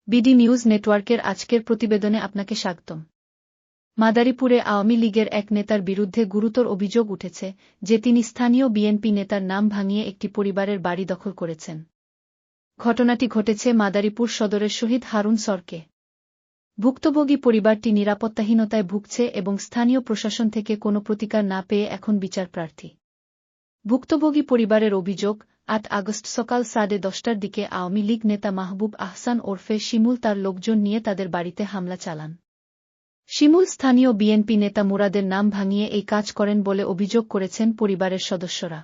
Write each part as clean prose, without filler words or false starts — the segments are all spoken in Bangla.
বিডি নিউজ নেটওয়ার্কের আজকের প্রতিবেদনে আপনাকে স্বাগতম। মাদারীপুরে আওয়ামী লীগের এক নেতার বিরুদ্ধে গুরুতর অভিযোগ উঠেছে যে তিনি স্থানীয় বিএনপি নেতার নাম ভাঙিয়ে একটি পরিবারের বাড়ি দখল করেছেন। ঘটনাটি ঘটেছে মাদারীপুর সদরের শহীদ হারুন সরকে। ভুক্তভোগী পরিবারটি নিরাপত্তাহীনতায় ভুগছে এবং স্থানীয় প্রশাসন থেকে কোনো প্রতিকার না পেয়ে এখন বিচারপ্রার্থী। ভুক্তভোগী পরিবারের অভিযোগ, ৮ আগস্ট সকাল 10:30টার দিকে আওয়ামী লীগ নেতা মাহবুব আহসান ওরফে শিমুল তার লোকজন নিয়ে তাদের বাড়িতে হামলা চালান। শিমুল স্থানীয় বিএনপি নেতা মুরাদের নাম ভাঙিয়ে এই কাজ করেন বলে অভিযোগ করেছেন পরিবারের সদস্যরা।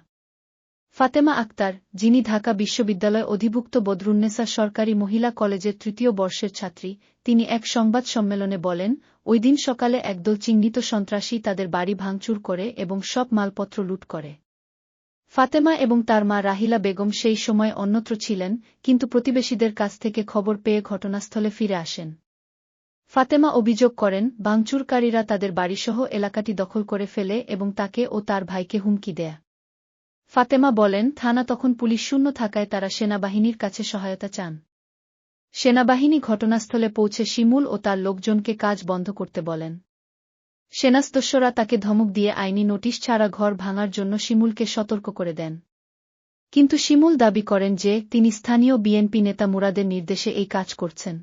ফাতেমা আক্তার, যিনি ঢাকা বিশ্ববিদ্যালয় অধিভুক্ত বদরুন্নেসা সরকারি মহিলা কলেজের ৩য় বর্ষের ছাত্রী, তিনি এক সংবাদ সম্মেলনে বলেন, ওই দিন সকালে একদল চিহ্নিত সন্ত্রাসী তাদের বাড়ি ভাঙচুর করে এবং সব মালপত্র লুট করে। ফাতেমা এবং তার মা রাহিলা বেগম সেই সময় অন্যত্র ছিলেন, কিন্তু প্রতিবেশীদের কাছ থেকে খবর পেয়ে ঘটনাস্থলে ফিরে আসেন। ফাতেমা অভিযোগ করেন, ভাঙচুরকারীরা তাদের বাড়িসহ এলাকাটি দখল করে ফেলে এবং তাকে ও তার ভাইকে হুমকি দেয়। ফাতেমা বলেন, থানা তখন পুলিশ শূন্য থাকায় তারা সেনাবাহিনীর কাছে সহায়তা চান। সেনাবাহিনী ঘটনাস্থলে পৌঁছে শিমুল ও তার লোকজনকে কাজ বন্ধ করতে বলেন। সেনাসদস্যরা তাকে ধমক দিয়ে আইনি নোটিশ ছাড়া ঘর ভাঙার জন্য শিমুলকে সতর্ক করে দেন। কিন্তু শিমুল দাবি করেন যে তিনি স্থানীয় বিএনপি নেতা মুরাদের নির্দেশে এই কাজ করছেন।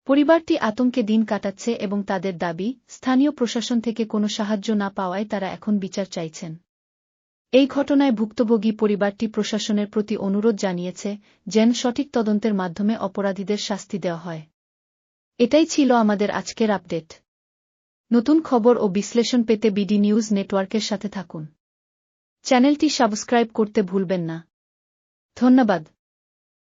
পরিবারটি আতঙ্কে দিন কাটাচ্ছে এবং তাদের দাবি, স্থানীয় প্রশাসন থেকে কোনো সাহায্য না পাওয়ায় তারা এখন বিচার চাইছেন। এই ঘটনায় ভুক্তভোগী পরিবারটি প্রশাসনের প্রতি অনুরোধ জানিয়েছে যেন সঠিক তদন্তের মাধ্যমে অপরাধীদের শাস্তি দেওয়া হয়। এটাই ছিল আমাদের আজকের আপডেট। নতুন খবর ও বিশ্লেষণ পেতে বিডি নিউজ নেটওয়ার্কের সাথে থাকুন। চ্যানেলটি সাবস্ক্রাইব করতে ভুলবেন না। ধন্যবাদ।